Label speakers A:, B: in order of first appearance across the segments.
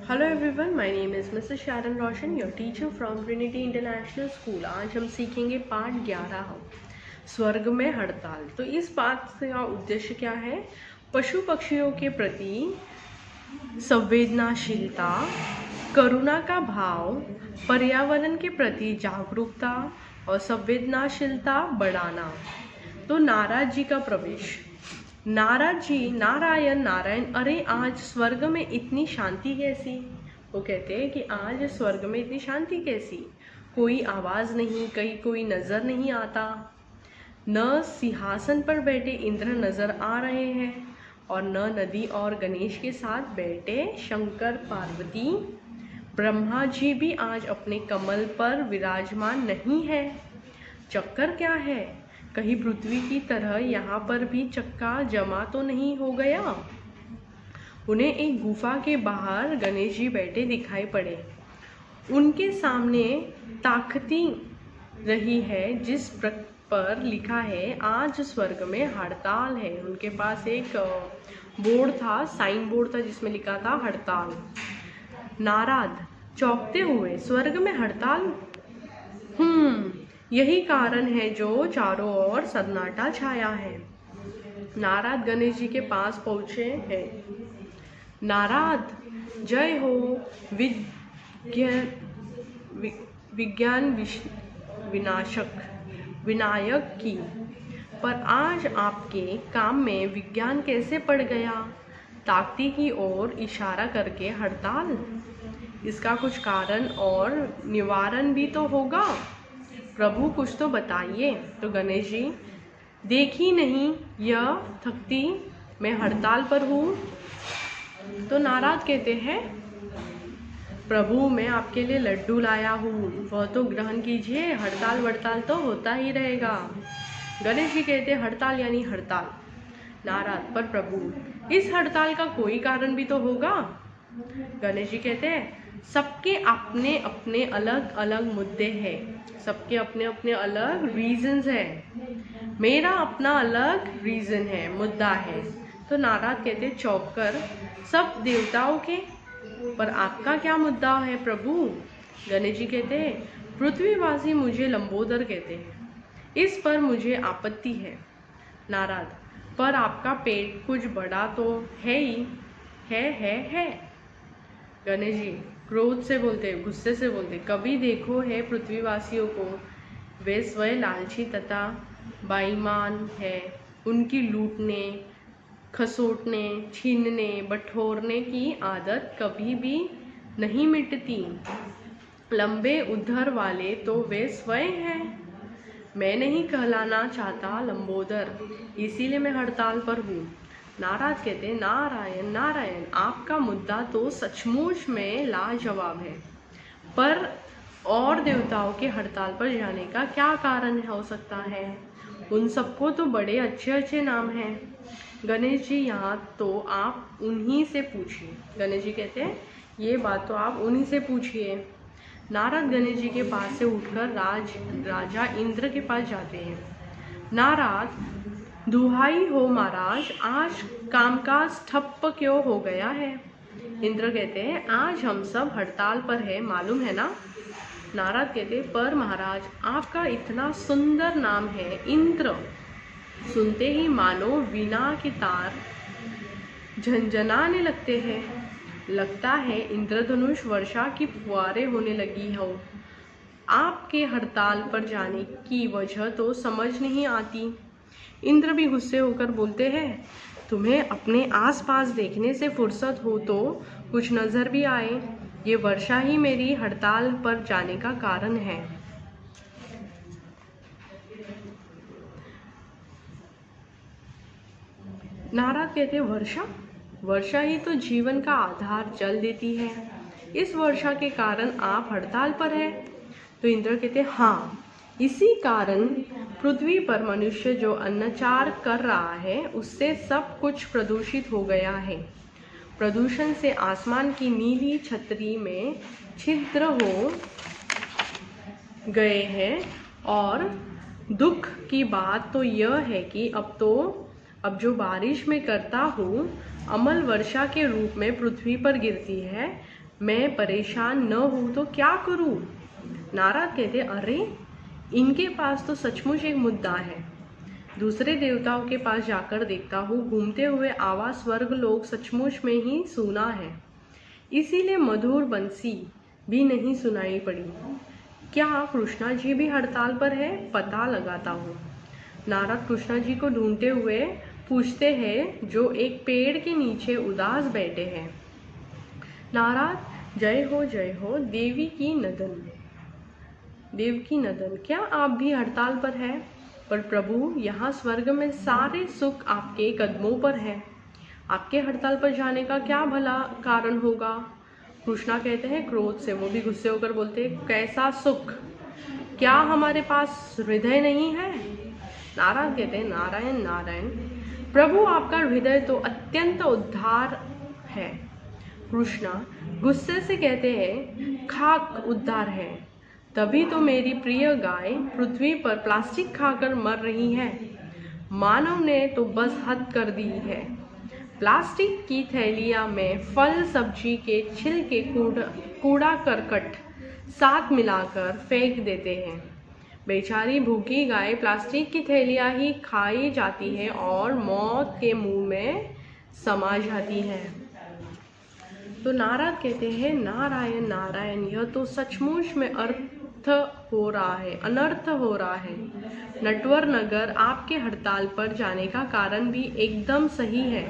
A: Hello everyone, my name is Mrs Sharon Roshan, your teacher from Trinity International School. आज हम सीखेंगे पाठ 11 स्वर्ग में हड़ताल। तो इस पाठ का उद्देश्य क्या है? पशु पक्षियों के प्रति संवेदनाशीलता, करुणा का भाव, पर्यावरण के प्रति जागरूकता और संवेदनाशीलता बढ़ाना। तो नारद जी का प्रवेश। नारद जी नारायण नारायण, अरे आज स्वर्ग में इतनी शांति कैसी? वो कहते हैं कि आज स्वर्ग में इतनी शांति कैसी? कोई आवाज़ नहीं, कहीं कोई नज़र नहीं आता, न सिंहासन पर बैठे इंद्र नज़र आ रहे हैं और न नदी और गणेश के साथ बैठे शंकर पार्वती। ब्रह्मा जी भी आज अपने कमल पर विराजमान नहीं है। चक्कर क्या है? कहीं पृथ्वी की तरह यहाँ पर भी चक्का जमा तो नहीं हो गया? उन्हें एक गुफा के बाहर गणेश जी बैठे दिखाई पड़े। उनके सामने ताकती रही है जिस पर लिखा है आज स्वर्ग में हड़ताल है। उनके पास एक बोर्ड था, साइन बोर्ड था जिसमें लिखा था हड़ताल। नारद चौंकते हुए, स्वर्ग में हड़ताल? यही कारण है जो चारों ओर सन्नाटा छाया है। नारद गणेश जी के पास पहुंचे हैं। नारद, जय हो विज्ञान विनायक की। पर आज आपके काम में विज्ञान कैसे पड़ गया? ताकती की ओर इशारा करके हड़ताल? इसका कुछ कारण और निवारण भी तो होगा। प्रभु कुछ तो बताइए। तो गणेश जी, देखी नहीं यह थकती मैं हड़ताल पर हूँ। तो नारद कहते हैं, प्रभु मैं आपके लिए लड्डू लाया हूँ, वह तो ग्रहण कीजिए, हड़ताल वड़ताल तो होता ही रहेगा। गणेश जी कहते हैं, हड़ताल यानी हड़ताल। नारद, पर प्रभु इस हड़ताल का कोई कारण भी तो होगा। गणेश जी कहते हैं, सबके अपने अपने अलग अलग मुद्दे हैं, सबके अपने अपने अलग रीजंस हैं। मेरा अपना अलग रीजन है, मुद्दा है। तो नारद कहते चौंक कर, सब देवताओं के, पर आपका क्या मुद्दा है प्रभु? गणेश जी कहते हैं, पृथ्वीवासी मुझे लंबोदर कहते हैं, इस पर मुझे आपत्ति है। नारद, पर आपका पेट कुछ बड़ा तो है ही है। गणेश जी क्रोध से बोलते, गुस्से से बोलते, कभी देखो है पृथ्वीवासियों को, वे स्वयं लालची तथा बेईमान है। उनकी लूटने, खसोटने, छीनने, बटोरने की आदत कभी भी नहीं मिटती। लंबे उधर वाले तो वे स्वयं हैं। मैं नहीं कहलाना चाहता लंबोदर, इसीलिए मैं हड़ताल पर हूँ। नारद कहते, नारायण नारायण, आपका मुद्दा तो सचमुच में लाजवाब है, पर और देवताओं के हड़ताल पर जाने का क्या कारण हो सकता है? उन सबको तो बड़े अच्छे अच्छे नाम हैं। गणेश जी, यहाँ तो आप उन्हीं से पूछिए। गणेश जी कहते हैं, ये बात तो आप उन्हीं से पूछिए। नारद गणेश जी के पास से उठकर राजा इंद्र के पास जाते हैं। नारद, दुहाई हो महाराज, आज कामकाज ठप्प क्यों हो गया है? इंद्र कहते हैं, आज हम सब हड़ताल पर है, मालूम है ना? नारद कहते, पर महाराज आपका इतना सुंदर नाम है इंद्र, सुनते ही मानो वीणा के तार झंझनाने लगते हैं। लगता है इंद्रधनुष वर्षा की फुहारें होने लगी हो। आपके हड़ताल पर जाने की वजह तो समझ नहीं आती। इंद्र भी गुस्से होकर बोलते हैं, तुम्हें अपने आसपास देखने से फुर्सत हो तो कुछ नजर भी आए। ये वर्षा ही मेरी हड़ताल पर जाने का कारण है। नारद कहते, वर्षा ही तो जीवन का आधार जल देती है। इस वर्षा के कारण आप हड़ताल पर है। तो इंद्र कहते, हाँ, इसी कारण पृथ्वी पर मनुष्य जो अत्याचार कर रहा है उससे सब कुछ प्रदूषित हो गया है। प्रदूषण से आसमान की नीली छतरी में छिद्र हो गए हैं। और दुख की बात तो यह है कि अब जो बारिश में करता हूँ अमल वर्षा के रूप में पृथ्वी पर गिरती है, मैं परेशान न हूँ तो क्या करूँ? नारद कहते, अरे इनके पास तो सचमुच एक मुद्दा है। दूसरे देवताओं के पास जाकर देखता हूँ, घूमते हुए आवाज स्वर्ग लोग सचमुच में ही सुना है, इसीलिए मधुर बंसी भी नहीं सुनाई पड़ी। क्या कृष्णा जी भी हड़ताल पर है? पता लगाता हूँ। नारद कृष्णा जी को ढूंढते हुए पूछते हैं, जो एक पेड़ के नीचे उदास बैठे हैं। नारद, जय हो देवी की नदन, देव की नदन, क्या आप भी हड़ताल पर हैं? पर प्रभु, यहाँ स्वर्ग में सारे सुख आपके कदमों पर है, आपके हड़ताल पर जाने का क्या भला कारण होगा? कृष्णा कहते हैं क्रोध से, वो भी गुस्से होकर बोलते हैं, कैसा सुख? क्या हमारे पास हृदय नहीं है? नारद कहते हैं, नारायण नारायण प्रभु, आपका हृदय तो अत्यंत उद्धार है। कृष्णा गुस्से से कहते हैं, खाक उद्धार है, तभी तो मेरी प्रिय गाय पृथ्वी पर प्लास्टिक खाकर मर रही है। मानव ने तो बस हद कर दी है। प्लास्टिक की थैलियाँ में फल सब्जी के छिलके कूड़ा करकट साथ मिलाकर फेंक देते हैं। बेचारी भूखी गाय प्लास्टिक की थैलियाँ ही खाई जाती है और मौत के मुंह में समा जाती है। तो नारद कहते हैं, नारायण नारायण, यह तो सचमुच में अनर्थ हो रहा है। नटवर नगर आपके हड़ताल पर जाने का कारण भी एकदम सही है।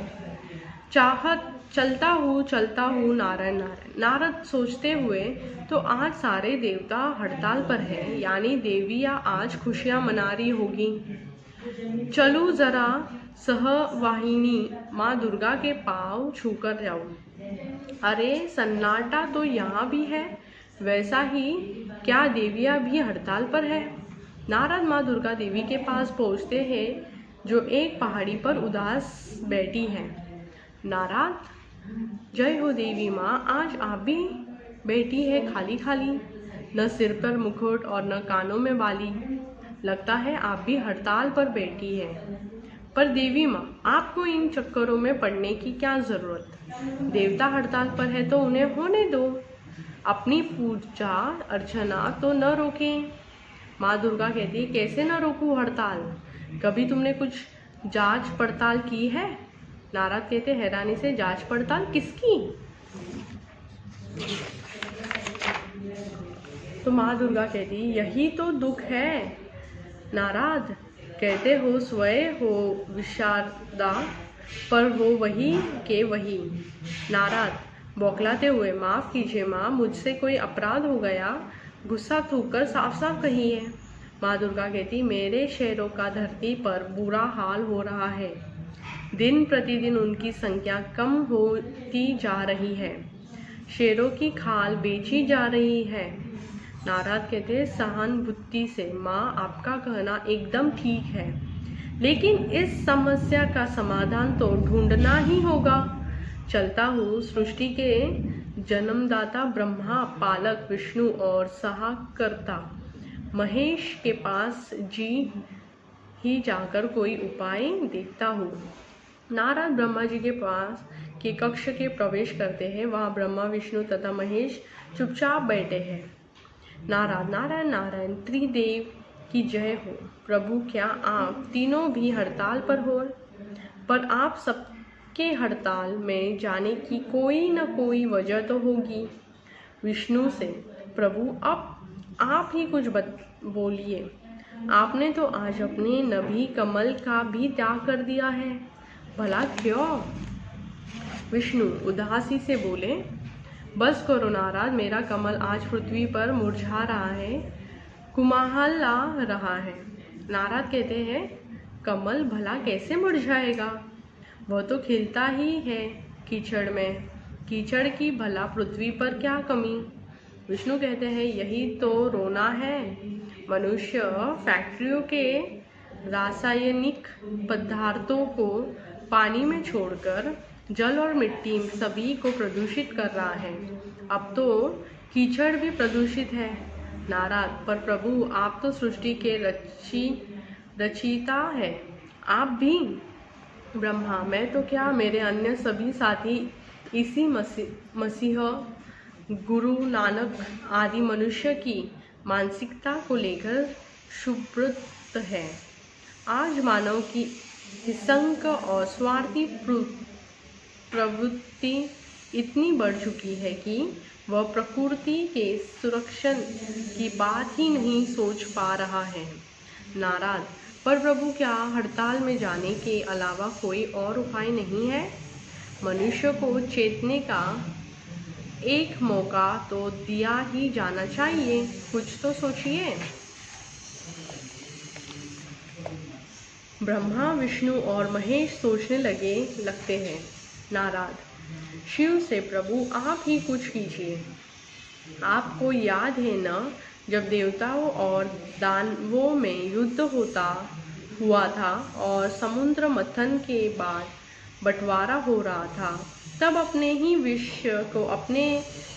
A: चलता हूँ नारायण नारायण। नारद सोचते हुए, तो आज सारे देवता हड़ताल पर है, यानी देवियाँ आज खुशियाँ मना रही होगी। चलूँ जरा सहवाहिनी माँ दुर्गा के पाँव छूकर जाऊँ। अरे सन्नाटा तो यहाँ भी है, वैसा ही क्या देवियाँ भी हड़ताल पर है? नारद माँ दुर्गा देवी के पास पहुँचते हैं, जो एक पहाड़ी पर उदास बैठी है। नारद, जय हो देवी माँ, आज आप भी बैठी है खाली खाली, न सिर पर मुकुट और न कानों में बाली। लगता है आप भी हड़ताल पर बैठी है। पर देवी माँ, आपको इन चक्करों में पड़ने की क्या जरूरत? देवता हड़ताल पर है तो उन्हें होने दो, अपनी पूजा अर्चना तो न रोकें। माँ दुर्गा कहती है, कैसे न रोकूं हड़ताल? कभी तुमने कुछ जांच पड़ताल की है? नारद कहते हैरानी से, जांच पड़ताल किसकी? तो माँ दुर्गा कहती, यही तो दुख है। नारद कहते, हो स्वयं हो विशारदा, पर हो वही के वही। नारद बौखलाते हुए, माफ़ कीजिए माँ, मुझसे कोई अपराध हो गया, गुस्सा थूककर साफ साफ कहिए। माँ दुर्गा कहती, मेरे शेरों का धरती पर बुरा हाल हो रहा है, दिन प्रतिदिन उनकी संख्या कम होती जा रही है, शेरों की खाल बेची जा रही है। नारद कहते, सहानुभूति से माँ, आपका कहना एकदम ठीक है, लेकिन इस समस्या का समाधान तो ढूंढना ही होगा। चलता हूँ सृष्टि के जन्मदाता ब्रह्मा, पालक विष्णु और सहायकर्ता महेश के पास ही जाकर कोई उपाय देखता हूँ। नारद ब्रह्मा जी के पास के कक्ष के प्रवेश करते हैं। वहाँ ब्रह्मा, विष्णु तथा महेश चुपचाप बैठे हैं। नारद, नारायण नारायण, त्रिदेव की जय हो। प्रभु, क्या आप तीनों भी हड़ताल पर हो? पर आप सबके हड़ताल में जाने की कोई न कोई वजह तो होगी। विष्णु से, प्रभु अब आप ही कुछ बोलिए, आपने तो आज अपने नभी कमल का भी त्याग कर दिया है, भला क्यों? विष्णु उदासी से बोले, बस करो नारद, मेरा कमल आज पृथ्वी पर मुरझा रहा है, कुमाहला रहा है। नारद कहते हैं, कमल भला कैसे मुरझाएगा? वह तो खिलता ही है कीचड़ में, कीचड़ की भला पृथ्वी पर क्या कमी? विष्णु कहते हैं, यही तो रोना है। मनुष्य फैक्ट्रियों के रासायनिक पदार्थों को पानी में छोड़कर जल और मिट्टी सभी को प्रदूषित कर रहा है। अब तो कीचड़ भी प्रदूषित है। नारद, पर प्रभु आप तो सृष्टि के रचयिता है, आप भी। ब्रह्मा, मैं तो क्या, मेरे अन्य सभी साथी इसी मसीह गुरु नानक आदि मनुष्य की मानसिकता को लेकर सुब्रत है। आज मानव की हिंसक और स्वार्थी प्रवृत्ति इतनी बढ़ चुकी है कि वह प्रकृति के संरक्षण की बात ही नहीं सोच पा रहा है। नारद, पर प्रभु क्या हड़ताल में जाने के अलावा कोई और उपाय नहीं है? मनुष्य को चेतने का एक मौका तो दिया ही जाना चाहिए, कुछ तो सोचिए। ब्रह्मा, विष्णु और महेश सोचने लगते हैं। नारद, शिव से प्रभु आप ही कुछ कीजिए। आपको याद है न, जब देवताओं और दानवों में युद्ध हुआ था और समुद्र मंथन के बाद बंटवारा हो रहा था, तब अपने ही विष को अपने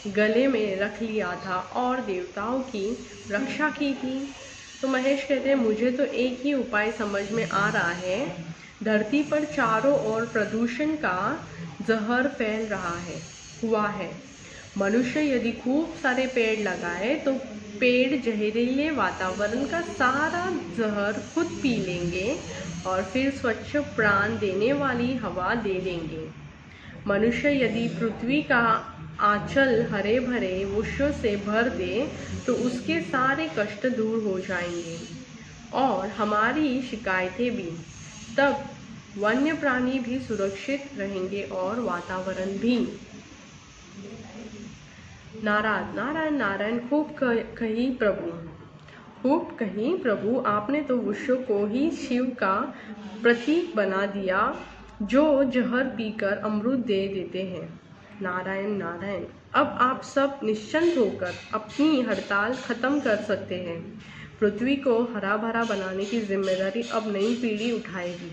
A: गले में रख लिया था और देवताओं की रक्षा की थी। तो महेश कहते हैं, मुझे तो एक ही उपाय समझ में आ रहा है। धरती पर चारों ओर प्रदूषण का जहर फैल हुआ है। मनुष्य यदि खूब सारे पेड़ लगाए तो पेड़ जहरीले वातावरण का सारा जहर खुद पी लेंगे और फिर स्वच्छ प्राण देने वाली हवा दे देंगे। मनुष्य यदि पृथ्वी का आंचल हरे भरे वृक्षों से भर दे तो उसके सारे कष्ट दूर हो जाएंगे और हमारी शिकायतें भी। तब वन्य प्राणी भी सुरक्षित रहेंगे और वातावरण भी। नारायण नारायण, खूब कही प्रभु, खूब कही प्रभु। आपने तो वृक्षों को ही शिव का प्रतीक बना दिया, जो जहर पीकर अमृत दे देते हैं। नारायण नारायण, अब आप सब निश्चिंत होकर अपनी हड़ताल खत्म कर सकते हैं। पृथ्वी को हरा भरा बनाने की जिम्मेदारी अब नई पीढ़ी उठाएगी,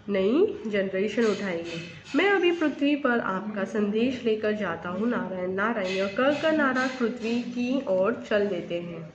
A: नई जनरेशन उठाएगी। मैं अभी पृथ्वी पर आपका संदेश लेकर जाता हूँ। नारायण नारायण, यह कहकर नारद पृथ्वी की ओर चल देते हैं।